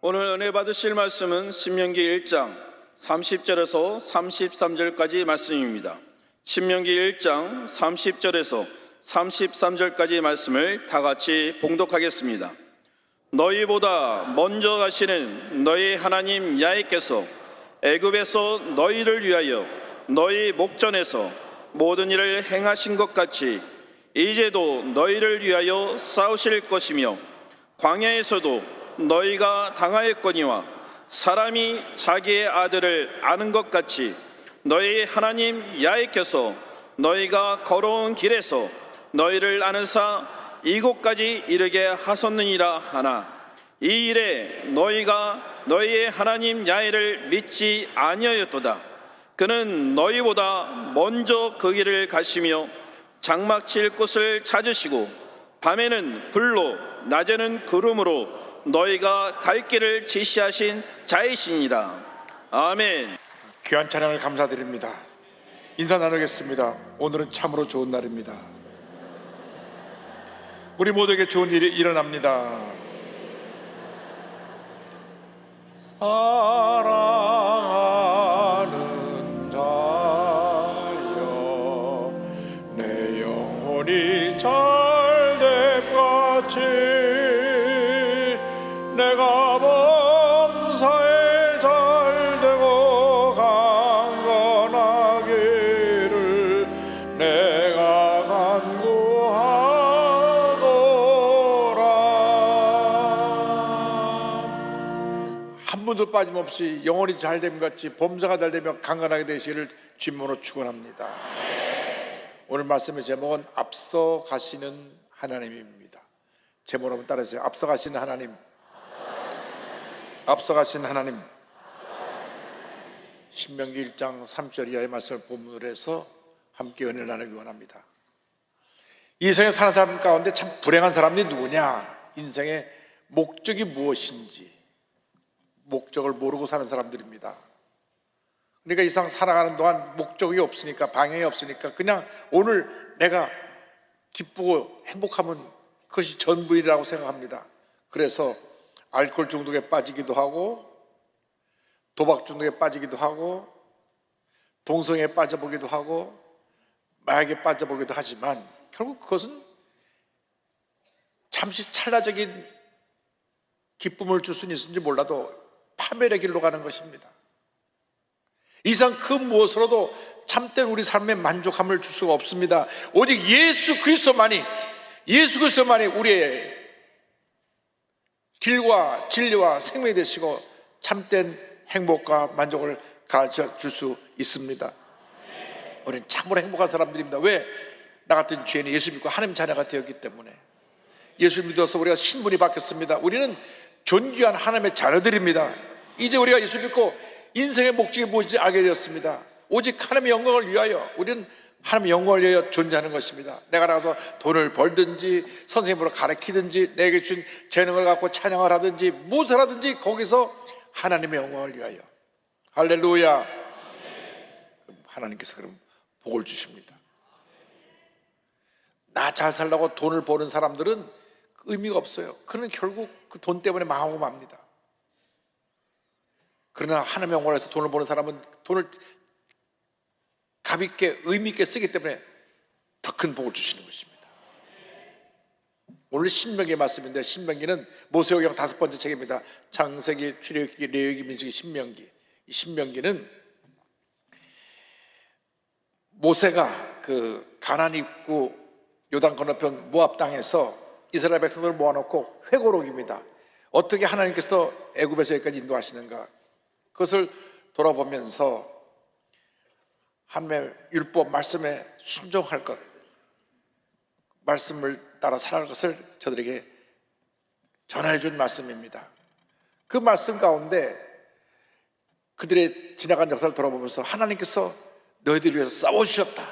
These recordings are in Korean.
오늘 은혜 받으실 말씀은 신명기 1장 30절에서 33절까지 말씀입니다. 신명기 1장 30절에서 33절까지 말씀을 다 같이 봉독하겠습니다. 너희보다 먼저 가시는 너희 하나님 야훼께서 애굽에서 너희를 위하여 너희 목전에서 모든 일을 행하신 것 같이 이제도 너희를 위하여 싸우실 것이며, 광야에서도 너희가 당하였거니와 사람이 자기의 아들을 아는 것 같이 너희 하나님 야훼께서 너희가 걸어온 길에서 너희를 아는사 이곳까지 이르게 하셨느니라 하나, 이 일에 너희가 너희의 하나님 야훼를 믿지 아니하였도다. 그는 너희보다 먼저 그 길을 가시며 장막 칠 곳을 찾으시고 밤에는 불로 낮에는 구름으로 너희가 갈 길을 지시하신 자이시니라. 아멘. 귀한 찬양을 감사드립니다. 인사 나누겠습니다. 오늘은 참으로 좋은 날입니다. 우리 모두에게 좋은 일이 일어납니다. 사랑하는 자여, 내 영혼이 잘됨 같이 내가 범사에 잘되고 강건하기를 내가 간구하노라. 한 분도 빠짐없이 영혼이 잘됨 같이 범사가 잘되며 강건하게 되시기를 주님으로 축원합니다. 오늘 말씀의 제목은 앞서 가시는 하나님입니다. 제목을 한번 따라해주세요. 앞서 가시는 하나님. 앞서가신 하나님. 신명기 1장 3절 이하의 말씀을 본문으로 해서 함께 은혜를 나누기 원합니다. 이 세상에 사는 사람 가운데 참 불행한 사람이 누구냐? 인생의 목적이 무엇인지 목적을 모르고 사는 사람들입니다. 그러니까 이 세상 살아가는 동안 목적이 없으니까, 방향이 없으니까 그냥 오늘 내가 기쁘고 행복하면 그것이 전부이라고 생각합니다. 그래서 알코올 중독에 빠지기도 하고, 도박 중독에 빠지기도 하고, 동성애에 빠져보기도 하고, 마약에 빠져보기도 하지만 결국 그것은 잠시 찰나적인 기쁨을 줄 수는 있을지 몰라도 파멸의 길로 가는 것입니다. 이상 그 무엇으로도 참된 우리 삶의 만족함을 줄 수가 없습니다. 오직 예수 그리스도만이 우리의 길과 진리와 생명이 되시고 참된 행복과 만족을 가져줄 수 있습니다. 우리는 참으로 행복한 사람들입니다. 왜? 나 같은 죄인이 예수 믿고 하나님 자녀가 되었기 때문에. 예수 믿어서 우리가 신분이 바뀌었습니다. 우리는 존귀한 하나님의 자녀들입니다. 이제 우리가 예수 믿고 인생의 목적이 무엇인지 알게 되었습니다. 오직 하나님의 영광을 위하여, 우리는 하나님의 영광을 위하여 존재하는 것입니다. 내가 나가서 돈을 벌든지 선생님으로 가르치든지 내게 준 재능을 갖고 찬양을 하든지 무엇을 하든지 거기서 하나님의 영광을 위하여. 할렐루야. 하나님께서 그럼 복을 주십니다. 나 잘 살라고 돈을 버는 사람들은 의미가 없어요. 그는 결국 그 돈 때문에 망하고 맙니다. 그러나 하나님의 영광을 위해서 돈을 버는 사람은 돈을 값있게 의미 있게 쓰기 때문에 더 큰 복을 주시는 것입니다. 오늘 신명기의 말씀인데, 신명기는 모세오경 5번째 책입니다. 창세기, 출애굽기, 레위기, 민수기, 신명기. 이 신명기는 모세가 그 가나안 입구 요단 건너편 모압 땅에서 이스라엘 백성들을 모아놓고 회고록입니다. 어떻게 하나님께서 애굽에서 여기까지 인도하시는가, 그것을 돌아보면서 하나님의 율법 말씀에 순종할 것, 말씀을 따라 살아갈 것을 저들에게 전해 준 말씀입니다. 그 말씀 가운데 그들의 지나간 역사를 돌아보면서 하나님께서 너희들을 위해서 싸워주셨다.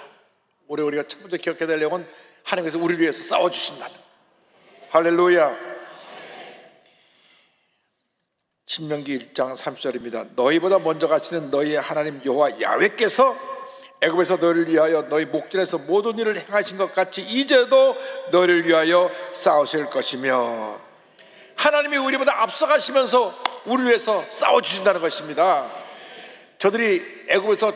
올해 우리가 첫 번째 기억해야 될 내용은 하나님께서 우리를 위해서 싸워주신다는. 할렐루야. 신명기 1장 30절입니다. 너희보다 먼저 가시는 너희의 하나님 여호와 야훼께서 애굽에서 너희를 위하여 너희 목전에서 모든 일을 행하신 것 같이 이제도 너희를 위하여 싸우실 것이며. 하나님이 우리보다 앞서가시면서 우리를 위해서 싸워주신다는 것입니다. 저들이 애굽에서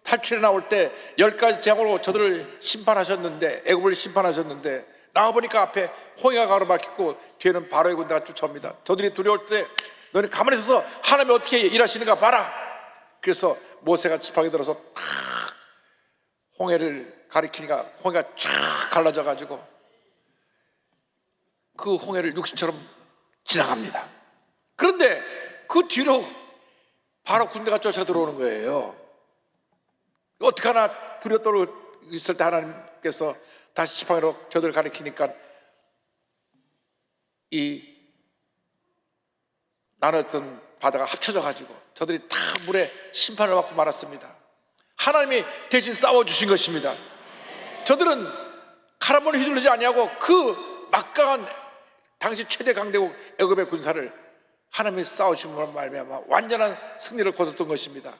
탈출해 나올 때 10가지 재앙으로 저들을 심판하셨는데, 애굽을 심판하셨는데, 나와보니까 앞에 홍해가 가로막혔고 뒤에는 바로의 군대가 쫓아옵니다. 저들이 두려울 때 너는 가만히 있어서 하나님이 어떻게 일하시는가 봐라. 그래서 모세가 지팡이 들어서 탁 홍해를 가리키니까 홍해가 쫙 갈라져 가지고 그 홍해를 육지처럼 지나갑니다. 그런데 그 뒤로 바로 군대가 쫓아 들어오는 거예요. 어떻게 하나 두려 떨고 있을 때 하나님께서 다시 지팡이로 저들을 가리키니까 이 나눴던 바다가 합쳐져 가지고 저들이 다 물에 심판을 받고 말았습니다. 하나님이 대신 싸워주신 것입니다. 저들은 칼 한 번 휘둘리지 아니하고 그 막강한 당시 최대 강대국 애굽의 군사를 하나님이 싸우심으로 말미암아 완전한 승리를 거뒀던 것입니다.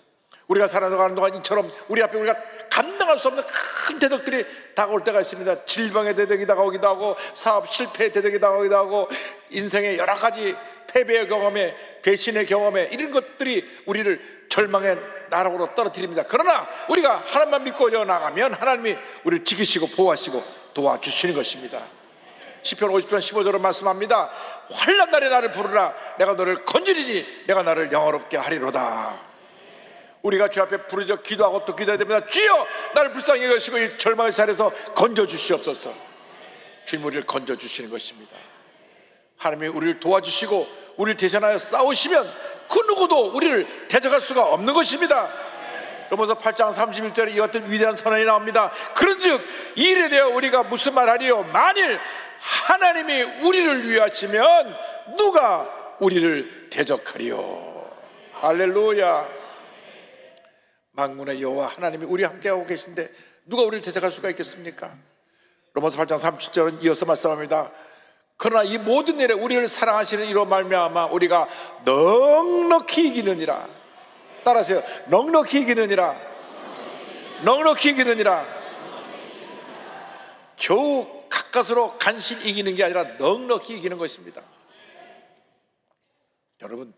우리가 살아가는 동안 이처럼 우리 앞에 우리가 감당할 수 없는 큰 대적들이 다가올 때가 있습니다. 질병의 대적이 다가오기도 하고, 사업 실패의 대적이 다가오기도 하고, 인생의 여러 가지 패배의 경험에, 배신의 경험에, 이런 것들이 우리를 절망의 나락으로 떨어뜨립니다. 그러나 우리가 하나님만 믿고 나가면 하나님이 우리를 지키시고 보호하시고 도와주시는 것입니다. 시편 50편 15절로 말씀합니다. 환난 날에 나를 부르라. 내가 너를 건지리니 내가 나를 영화롭게 하리로다. 우리가 주 앞에 부르짖어 기도하고 또 기도해야 됩니다. 주여 나를 불쌍히 여기시고 이 절망의 자리에서 건져주시옵소서. 주님 우리를 건져주시는 것입니다. 하나님이 우리를 도와주시고 우리를 대신하여 싸우시면 그 누구도 우리를 대적할 수가 없는 것입니다. 로마서 8장 31절에 이 같은 위대한 선언이 나옵니다. 그런즉 이 일에 대하여 우리가 무슨 말하리요? 만일 하나님이 우리를 위하시면 누가 우리를 대적하리요? 할렐루야. 만군의 여호와 하나님이 우리와 함께하고 계신데 누가 우리를 대적할 수가 있겠습니까? 로마서 8장 37절은 이어서 말씀합니다. 그러나 이 모든 일에 우리를 사랑하시는 이로 말미암아 우리가 넉넉히 이기느니라. 따라하세요. 넉넉히 이기느니라. 넉넉히 이기느니라. 겨우 가까스로 간신히 이기는 게 아니라 넉넉히 이기는 것입니다. 여러분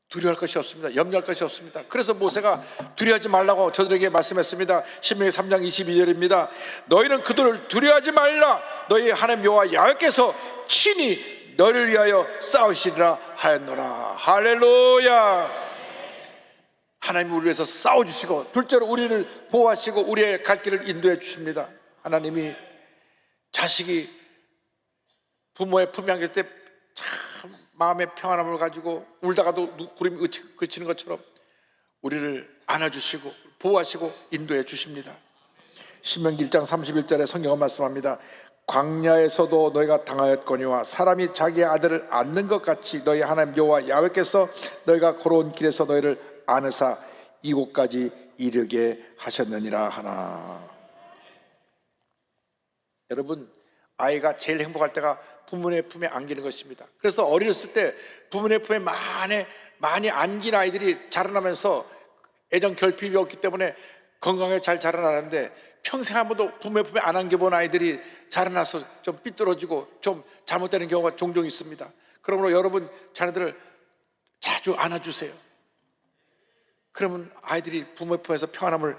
두려워할 것이 없습니다. 염려할 것이 없습니다. 그래서 모세가 두려워하지 말라고 저들에게 말씀했습니다. 신명기 3장 22절입니다. 너희는 그들을 두려워하지 말라. 너희 하나님 여호와 야훼께서 친히 너를 위하여 싸우시리라 하였노라. 할렐루야. 하나님이 우리를 위해서 싸워주시고 둘째로 우리를 보호하시고 우리의 갈 길을 인도해 주십니다. 하나님이 자식이 부모의 품에 안겼을 때 참 마음의 평안함을 가지고 울다가도 구름이 그치는 것처럼 우리를 안아주시고 보호하시고 인도해 주십니다. 신명기 1장 31절에 성경은 말씀합니다. 광야에서도 너희가 당하였거니와 사람이 자기의 아들을 안는 것 같이 너희 하나님 여호와 야훼께서 너희가 걸어온 길에서 너희를 안으사 이곳까지 이르게 하셨느니라 하나. 여러분 아이가 제일 행복할 때가 부모의 품에 안기는 것입니다. 그래서 어렸을 때 부모의 품에 많이 안긴 아이들이 자라나면서 애정 결핍이 없기 때문에 건강하게 잘 자라나는데 평생 한 번도 부모의 품에 안 안겨본 아이들이 자라나서 좀 삐뚤어지고 좀 잘못되는 경우가 종종 있습니다. 그러므로 여러분 자녀들을 자주 안아주세요. 그러면 아이들이 부모의 품에서 평안함을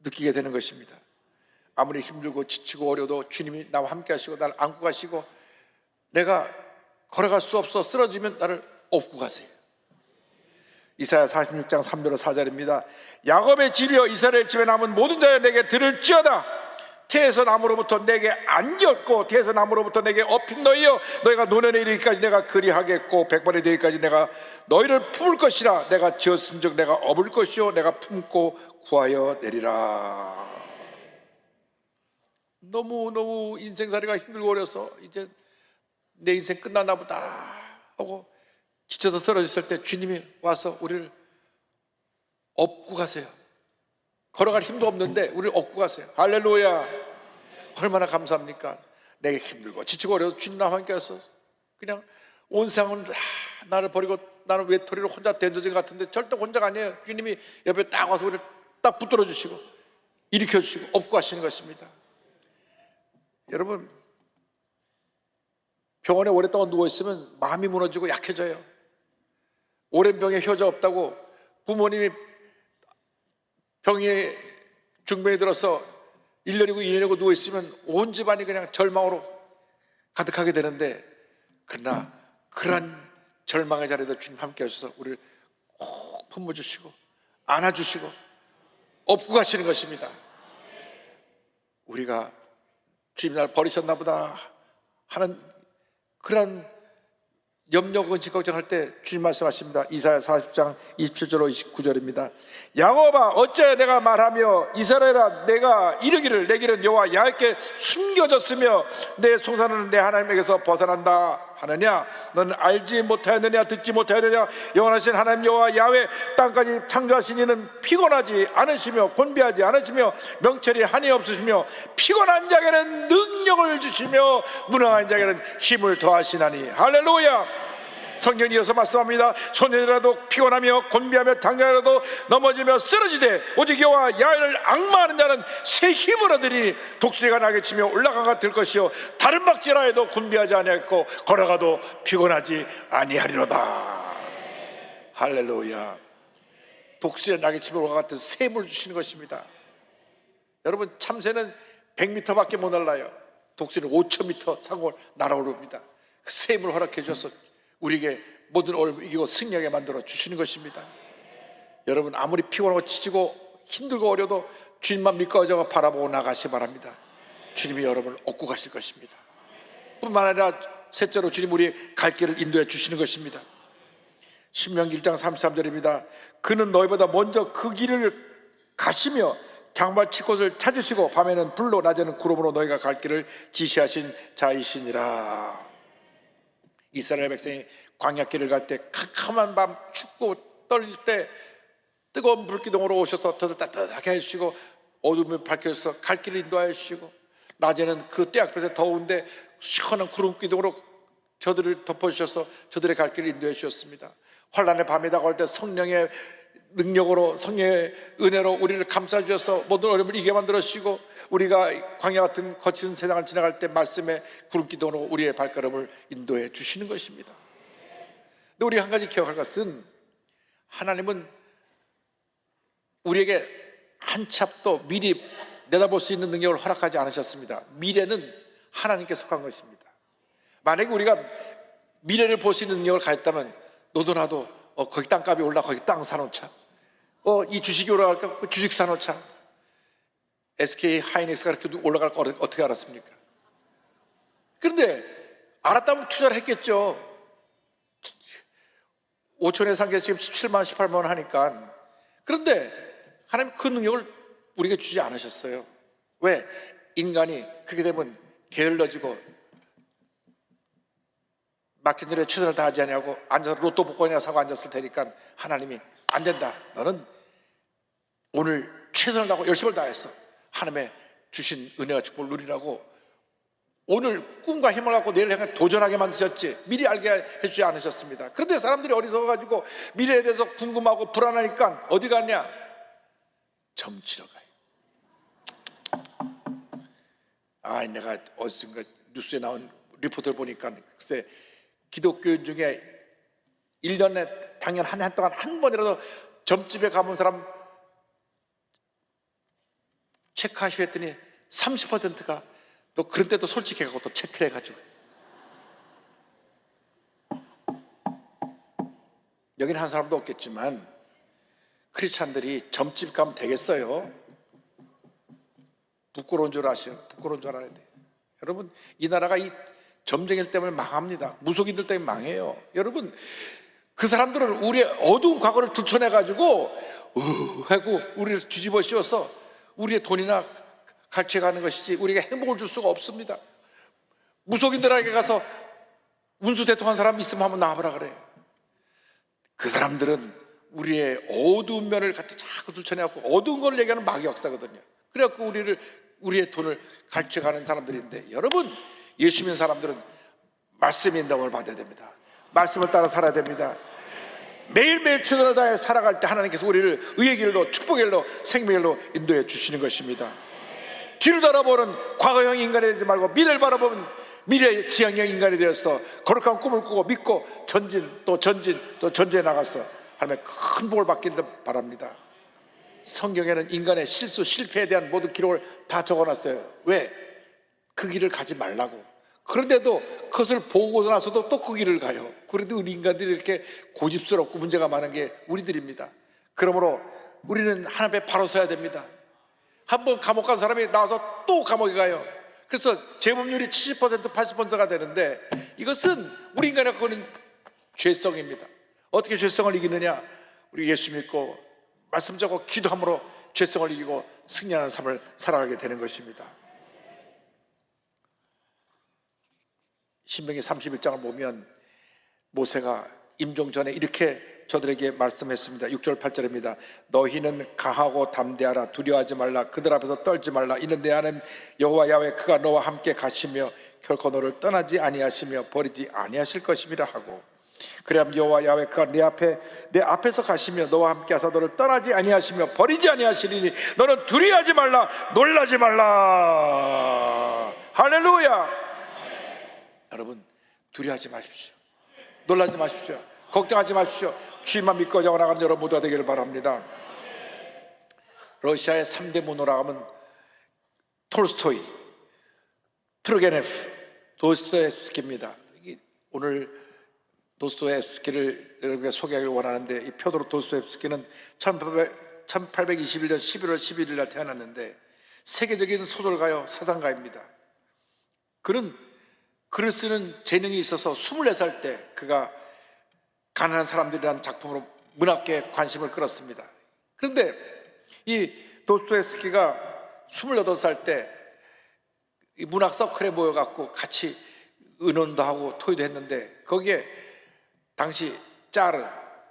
느끼게 되는 것입니다. 아무리 힘들고 지치고 어려도 주님이 나와 함께 하시고 나를 안고 가시고 내가 걸어갈 수 없어 쓰러지면 나를 업고 가세요. 이사야 46장 3절로 4절입니다. 야곱의 집이여 이스라엘 집에 남은 모든 자여 내게 들을지어다. 태에서 나무로부터 내게 안겼고 태에서 나무로부터 내게 업힌 너희여 너희가 노년에 이르기까지 내가 그리하겠고 백발이 되기까지 내가 너희를 품을 것이라. 내가 지었은즉 내가 업을 것이요 내가 품고 구하여 내리라. 너무 인생살이가 힘들고 어려서 이제 내 인생 끝났나 보다 하고 지쳐서 쓰러졌을 때 주님이 와서 우리를 업고 가세요. 걸어갈 힘도 없는데 우리를 업고 가세요. 할렐루야. 얼마나 감사합니까? 내게 힘들고 지치고 어려서 주님 나와 함께 하셔서 그냥 온 세상은 나를 버리고 나는 외톨이로 혼자 던져진 것 같은데 절대 혼자가 아니에요. 주님이 옆에 딱 와서 우리를 딱 붙들어 주시고 일으켜 주시고 업고 하시는 것입니다. 여러분 병원에 오랫동안 누워있으면 마음이 무너지고 약해져요. 오랜 병에 효자 없다고 부모님이 병에 중병이 들어서 1년이고 2년이고 누워있으면 온 집안이 그냥 절망으로 가득하게 되는데, 그러나 그러한 절망의 자리에도 주님 함께 하셔서 우리를 꼭 품어주시고 안아주시고 업고 가시는 것입니다. 우리가 주님 날 버리셨나 보다 하는 그런 염려, 근심, 걱정할 때 주님 말씀하십니다. 이사야 40장 27절로 29절입니다. 야곱아 어째 내가 말하며 이스라엘아 내가 이르기를 내 길은 여호와 야훼께 숨겨졌으며 내 송사는 내 하나님에게서 벗어난다 하느냐? 너는 알지 못하였느냐? 듣지 못하였느냐? 영원하신 하나님 여호와 야훼 땅까지 창조하신 이는 피곤하지 않으시며 곤비하지 않으시며 명철이 한이 없으시며 피곤한 자에게는 능력을 주시며 무능한 자에게는 힘을 더하시나니. 할렐루야. 성경이 이어서 말씀합니다. 소년이라도 피곤하며 곤비하며 장자라도 넘어지며 쓰러지되 오직 여호와 야훼를 앙마하는 자는 새 힘을 얻으니 독수리가 나게 치며 올라가가 될 것이요 다른 박지라 해도 곤비하지 아니하겠고 걸어가도 피곤하지 아니하리로다. 할렐루야. 독수리가 나게 치며 올라가 같은 새 힘을 주시는 것입니다. 여러분 참새는 100m밖에 못 날라요. 독수리는 5000m 상공을 날아오릅니다. 그 새 힘을 허락해 주셔서 우리에게 모든 어려움을 이기고 승리하게 만들어 주시는 것입니다. 여러분 아무리 피곤하고 지치고 힘들고 어려도 주님만 믿고 어져가 바라보고 나가시 바랍니다. 주님이 여러분을 얻고 가실 것입니다. 뿐만 아니라 셋째로 주님 우리의 갈 길을 인도해 주시는 것입니다. 신명기 1장 33절입니다. 그는 너희보다 먼저 그 길을 가시며 장발 칠 곳을 찾으시고 밤에는 불로 낮에는 구름으로 너희가 갈 길을 지시하신 자이시니라. 이스라엘 백성이 광야길을 갈 때 캄캄한 밤 춥고 떨릴 때 뜨거운 불기둥으로 오셔서 저들 따뜻하게 해주시고 어둠을 밝혀주셔서 갈 길을 인도하여 주시고 낮에는 그 떼약볕에 더운데 시원한 구름기둥으로 저들을 덮어주셔서 저들의 갈 길을 인도해 주셨습니다. 환란의 밤이 다가올 때 성령의 능력으로 성령의 은혜로 우리를 감싸주셔서 모든 어려움을 이기게 만들어주시고 우리가 광야 같은 거친 세상을 지나갈 때 말씀의 구름기둥으로 우리의 발걸음을 인도해 주시는 것입니다. 근데 우리 한 가지 기억할 것은 하나님은 우리에게 한 치 앞도 미리 내다볼 수 있는 능력을 허락하지 않으셨습니다. 미래는 하나님께 속한 것입니다. 만약에 우리가 미래를 볼 수 있는 능력을 가졌다면 너도 나도 거기 땅값이 올라 거기 땅 사놓자, 이 주식이 올라갈까 그 주식 사놓자. SK 하이닉스가 그렇게 올라갈 거 어떻게 알았습니까? 그런데 알았다면 투자를 했겠죠. 5천에 산 게 지금 17만 18만 원 하니까. 그런데 하나님 그 능력을 우리에게 주지 않으셨어요. 왜? 인간이 그렇게 되면 게을러지고 맡긴 일에 최선을 다하지 아니하고 앉아서 로또 복권이나 사고 앉았을 테니까 하나님이 안 된다. 너는 오늘 최선을 다하고 열심을 다했어. 하나님의 주신 은혜와 축복을 누리라고 오늘 꿈과 희망을 갖고 내일 향해 도전하게 만드셨지 미리 알게 해주지 않으셨습니다. 그런데 사람들이 어리석어가지고 미래에 대해서 궁금하고 불안하니까 어디 갔냐? 점치러 가요. 내가 어디선가 뉴스에 나온 리포트를 보니까 글쎄 기독교인 중에 1년에 당연 한 해 동안 한 번이라도 점집에 가본 사람 체크하시오 했더니 30%가 또 그런 때도 솔직해가지고 또 체크를 해가지고 여기는 한 사람도 없겠지만 크리스찬들이 점집 가면 되겠어요? 부끄러운 줄 아셔요. 부끄러운 줄 알아야 돼요. 여러분 이 나라가 이 점쟁이들 때문에 망합니다. 무속인들 때문에 망해요. 여러분 그 사람들은 우리의 어두운 과거를 들춰내가지고 하고 우리를 뒤집어 씌워서 우리의 돈이나 갈취해가는 것이지 우리에게 행복을 줄 수가 없습니다. 무속인들에게 가서 운수 대통한 사람 있으면 한번 나와보라 그래요. 그 사람들은 우리의 어두운 면을 갖다 자꾸 들춰내고 어두운 걸 얘기하는 마귀 역사거든요. 그래갖고 우리의 돈을 갈취해가는 사람들인데 여러분 예수 믿는 사람들은 말씀의 인도함을 받아야 됩니다. 말씀을 따라 살아야 됩니다. 매일매일 최선을 다해 살아갈 때 하나님께서 우리를 의의 길로 축복의 길로 생명의 길로 인도해 주시는 것입니다. 뒤를 돌아보는 과거형 인간이 되지 말고 미래를 바라보는 미래의 지향형 인간이 되어서 거룩한 꿈을 꾸고 믿고 전진 또 전진해 나가서 하나님의 큰 복을 받기를 바랍니다. 성경에는 인간의 실수, 실패에 대한 모든 기록을 다 적어놨어요. 왜? 그 길을 가지 말라고. 그런데도 그것을 보고 나서도 또 그 길을 가요. 그래도 우리 인간들이 이렇게 고집스럽고 문제가 많은 게 우리들입니다. 그러므로 우리는 하나님 앞에 바로 서야 됩니다. 한번 감옥 간 사람이 나와서 또 감옥에 가요. 그래서 재범률이 70% 80%가 되는데, 이것은 우리 인간의 그거는 죄성입니다. 어떻게 죄성을 이기느냐? 우리 예수 믿고 말씀 적고 기도함으로 죄성을 이기고 승리하는 삶을 살아가게 되는 것입니다. 신명기 31장을 보면 모세가 임종 전에 이렇게 저들에게 말씀했습니다. 6절 8절입니다. 너희는 강하고 담대하라. 두려워하지 말라. 그들 앞에서 떨지 말라. 이는 내 하나님 여호와 야훼 그가 너와 함께 가시며 결코 너를 떠나지 아니하시며 버리지 아니하실 것임이라 하고, 그래야 여호와 야훼 그가 내 앞에서 가시며 너와 함께 하사 너를 떠나지 아니하시며 버리지 아니하시리니 너는 두려워하지 말라. 놀라지 말라. 할렐루야. 여러분, 두려워하지 마십시오. 놀라지 마십시오. 걱정하지 마십시오. 주님만 믿고 나가는 여러분 모두가 되기를 바랍니다. 러시아의 3대 문호라 하면 톨스토이, 트르게네프, 도스토옙스키입니다. 오늘 도스토옙스키를 여러분에게 소개하기를 원하는데, 이 표도르 도스토옙스키는 1821년 11월 11일 날 태어났는데 세계적인 소설가요, 사상가입니다. 그는 글을 쓰는 재능이 있어서 24살 때 그가 가난한 사람들이라는 작품으로 문학계에 관심을 끌었습니다. 그런데 이 도스토옙스키가 28살 때 이 문학 서클에 모여갖고 같이 의논도 하고 토의도 했는데, 거기에 당시 짜르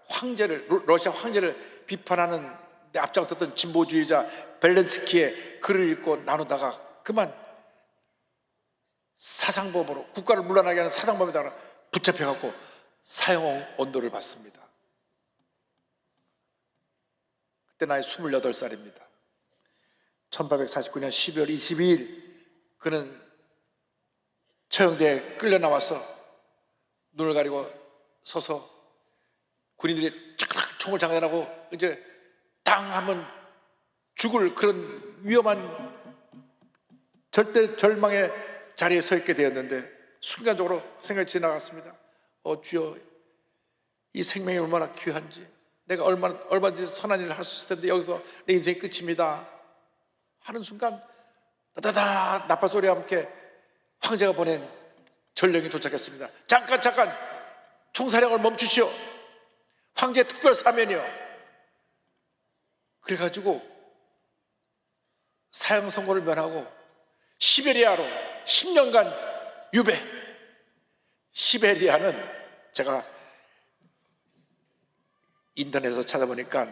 황제를, 러시아 황제를 비판하는 데 앞장섰던 진보주의자 벨렌스키의 글을 읽고 나누다가 그만 사상범으로, 국가를 물러나게 하는 사상범에다가 붙잡혀갖고 사형 언도를 받습니다. 그때 나이 28살입니다. 1849년 12월 22일 그는 처형대에 끌려 나와서 눈을 가리고 서서 군인들이 착착 총을 장전하고 이제 땅 하면 죽을 그런 위험한 절대 절망의 자리에 서 있게 되었는데, 순간적으로 생각이 지나갔습니다. 주여, 이 생명이 얼마나 귀한지, 내가 얼마든지 선한 일을 할 수 있을 텐데 여기서 내 인생이 끝입니다 하는 순간, 다다다 나팔 소리와 함께 황제가 보낸 전령이 도착했습니다. 잠깐 총사령을 멈추시오. 황제의 특별 사면이요. 그래가지고 사형 선고를 면하고 시베리아로 10년간 유배. 시베리아는 제가 인터넷에서 찾아보니까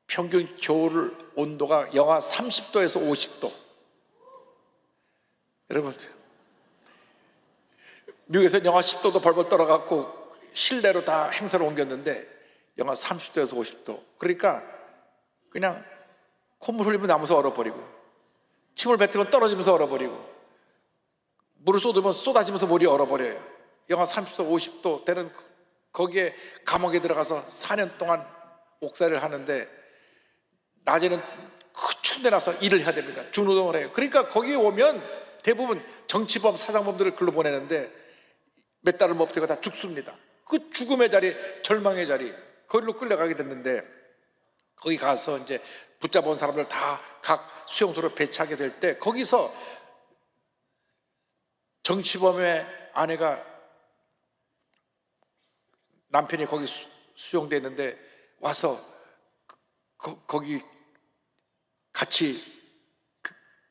평균 겨울 온도가 영하 30도에서 50도. 여러분, 미국에서는 영하 10도도 벌벌 떨어갖고 실내로 다 행사를 옮겼는데 영하 30도에서 50도. 그러니까 그냥 콧물 흘리면 나무서 얼어버리고, 침을 뱉으면 떨어지면서 얼어버리고, 물을 쏟으면 쏟아지면서 물이 얼어버려요. 영하 30도 50도 되는 거기에 감옥에 들어가서 4년 동안 옥살이를 하는데, 낮에는 그 추운 데 나서 일을 해야 됩니다. 중노동을 해요. 그러니까 거기에 오면 대부분 정치범, 사상범들을 글로 보내는데 몇 달을 못 버티고 다 죽습니다. 그 죽음의 자리, 절망의 자리, 거기로 끌려가게 됐는데, 거기 가서 이제 붙잡아온 사람들 다 각 수용소로 배치하게 될 때, 거기서 정치범의 아내가, 남편이 거기 수용돼 있는데 와서 거기 같이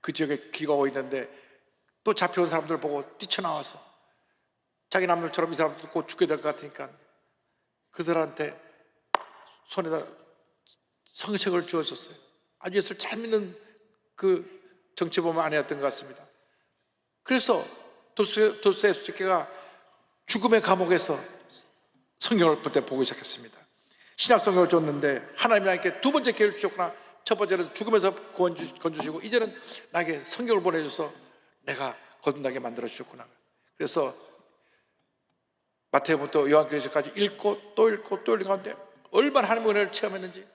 그 지역에 기거하고 있는데, 또 잡혀온 사람들 보고 뛰쳐나와서 자기 남편처럼 이 사람도 곧 죽게 될 것 같으니까 그들한테 손에다 성책을 주어줬어요. 아주 예수를 잘 믿는 그 정치범 아내였던 것 같습니다. 그래서 도스토옙스키가 죽음의 감옥에서 성경을 그때 보기 시작했습니다. 신약 성경을 줬는데 하나님이 나에게 두 번째 기회를 주셨구나. 첫 번째는 죽음에서 건주시고, 이제는 나에게 성경을 보내줘서 내가 거듭나게 만들어 주셨구나. 그래서 마태복음부터 요한계시록까지 읽고 또 읽고 또 읽은 가운데 얼마나 하나님의 은혜를 체험했는지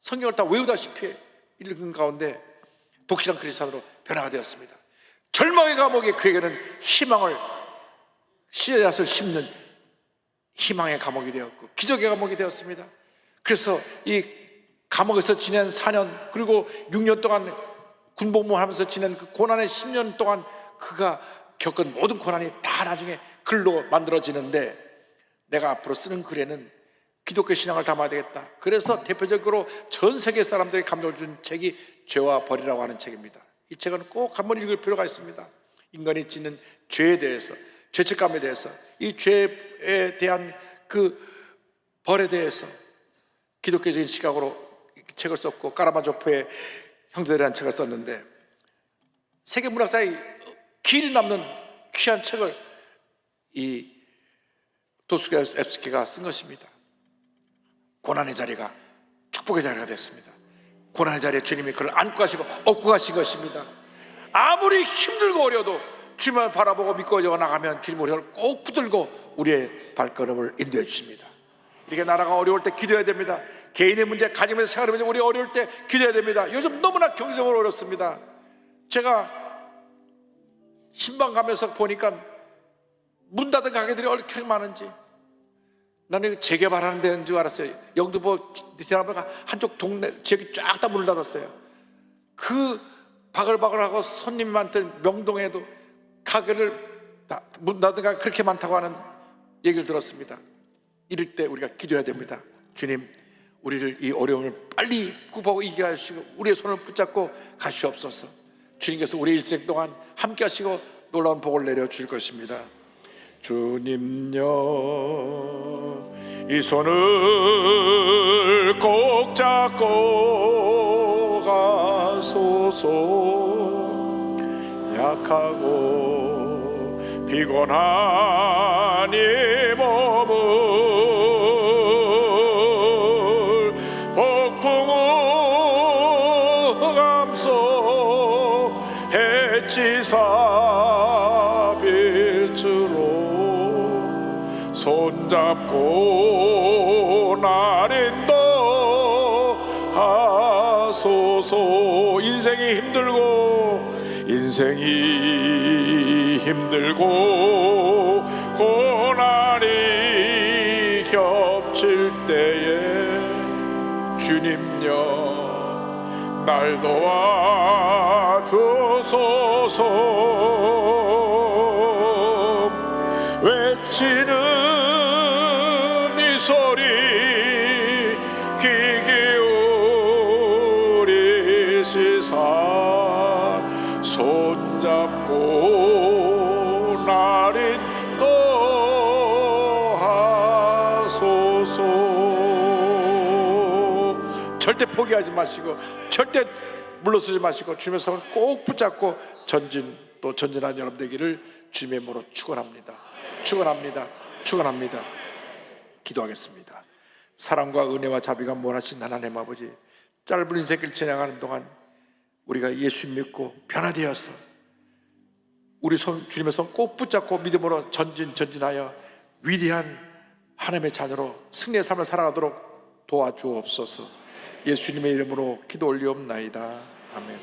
성경을 다 외우다시피 읽은 가운데 독실한 그리스도인으로 변화가 되었습니다. 절망의 감옥에 그에게는 희망을, 씨앗을 심는 희망의 감옥이 되었고 기적의 감옥이 되었습니다. 그래서 이 감옥에서 지낸 4년 그리고 6년 동안 군복무하면서 지낸 그 고난의 10년 동안 그가 겪은 모든 고난이 다 나중에 글로 만들어지는데, 내가 앞으로 쓰는 글에는 기독교 신앙을 담아야 되겠다. 그래서 대표적으로 전 세계 사람들이 감동을 준 책이 죄와 벌이라고 하는 책입니다. 이 책은 꼭 한번 읽을 필요가 있습니다. 인간이 짓는 죄에 대해서, 죄책감에 대해서, 이 죄에 대한 그 벌에 대해서 기독교적인 시각으로 책을 썼고 까라마조프의 형제들이라는 책을 썼는데, 세계 문학사에 길이 남는 귀한 책을 이 도스토옙스키가 쓴 것입니다. 고난의 자리가 축복의 자리가 됐습니다. 고난의 자리에 주님이 그를 안고 가시고 업고 가신 것입니다. 아무리 힘들고 어려도 주님을 바라보고 믿고 나가면 주님 우리를 꼭 붙들고 우리의 발걸음을 인도해 주십니다. 이렇게 나라가 어려울 때 기도해야 됩니다. 개인의 문제, 가정의 생활의 문제, 우리 어려울 때 기도해야 됩니다. 요즘 너무나 경제적으로 어렵습니다. 제가 신방 가면서 보니까 문 닫은 가게들이 얼마나 많은지, 나는 재개발하는 데인 줄 알았어요. 영등포 지나보니까 한쪽 동네 지역이 쫙 다 문을 닫았어요. 그 바글바글하고 손님이 많던 명동에도 가게를 문 닫은 가게 그렇게 많다고 하는 얘기를 들었습니다. 이럴 때 우리가 기도해야 됩니다. 주님, 우리를 이 어려움을 빨리 구하고 이기게 하시고 우리의 손을 붙잡고 가시옵소서. 주님께서 우리 일생 동안 함께 하시고 놀라운 복을 내려주실 것입니다. 주님여, 이 손을 꼭 잡고 가소서. 약하고 피곤한 이 몸을 폭풍우 감소 해치사 빛으로 손잡고 나를 인도하소서. 인생이 힘들고 고난이 겹칠 때에 주님여 날 도와주소서. 외치는 이 소리 귀 기울이시사 손잡고 나를 인도하소서. 절대 포기하지 마시고 절대 물러서지 마시고 주님의 손을 꼭 붙잡고 전진한 여러분 되기를 주님의 이름으로 축원합니다. 축원합니다. 기도하겠습니다. 사랑과 은혜와 자비가 원하신 하나님 아버지, 짧은 인생길 지나가는 동안 우리가 예수 믿고 변화되어서 우리 주님의 손 꼭 붙잡고 믿음으로 전진하여 위대한 하나님의 자녀로 승리의 삶을 살아가도록 도와주옵소서. 예수님의 이름으로 기도 올리옵나이다. 아멘.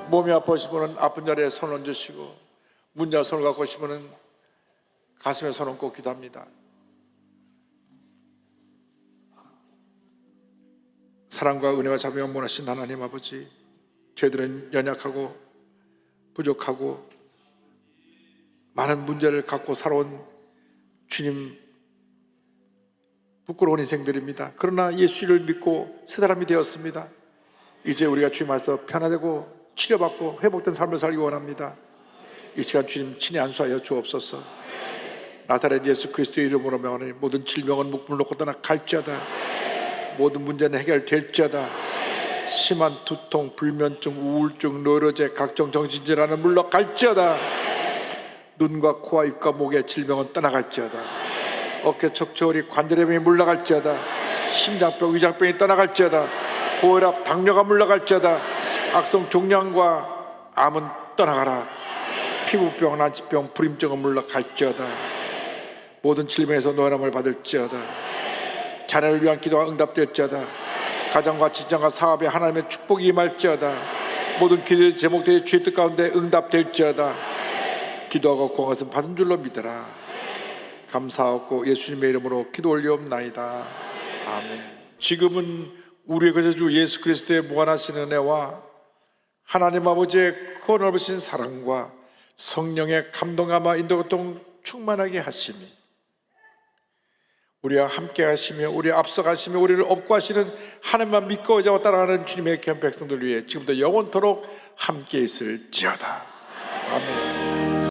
몸이 아프신 분은 아픈 자리에 손 얹으시고, 문자 손을 갖고 오신 분은 가슴에 손 얹고 기도합니다. 사랑과 은혜와 자비가 원하신 하나님 아버지, 저희들은 연약하고 부족하고 많은 문제를 갖고 살아온 주님 부끄러운 인생들입니다. 그러나 예수를 믿고 새 사람이 되었습니다. 이제 우리가 주님 안에서 편화되고 치료받고 회복된 삶을 살기 원합니다. 이 시간 주님 친히 안수하여 주옵소서. 나사렛 예수 그리스도의 이름으로 명하니 모든 질병은 목숨을 놓고 떠나갈지어다. 모든 문제는 해결될지어다. 심한 두통, 불면증, 우울증, 노이로제, 각종 정신질환은 물러갈지어다. 눈과 코와 입과 목의 질병은 떠나갈지어다. 어깨 척추 관절의 병이 물러갈지어다. 심장병, 위장병이 떠나갈지어다. 고혈압, 당뇨가 물러갈지어다. 악성 종양과 암은 떠나가라. 피부병, 난치병, 불임증은 물러갈지어다. 모든 질병에서 노연함을 받을지어다. 자녀를 위한 기도가 응답될지어다. 가정과 직장과 사업에 하나님의 축복이 임할지어다. 모든 기도의 제목들이 주의 뜻 가운데 응답될지어다. 기도하고 구한 것은 받은 줄로 믿어라. 감사하고 예수님의 이름으로 기도 올리옵나이다. 아멘. 지금은 우리의 거저주 예수 그리스도의 무한하신 은혜와 하나님 아버지의 크고 넓으신 사랑과 성령의 감동함과 인도교통 충만하게 하심이 우리와 함께 하시며 우리 앞서가시며 우리를 업고하시는 하나님만 믿고 의지하고 따라가는 주님의 귀한 백성들 위해 지금부터 영원토록 함께 있을지어다. 아멘.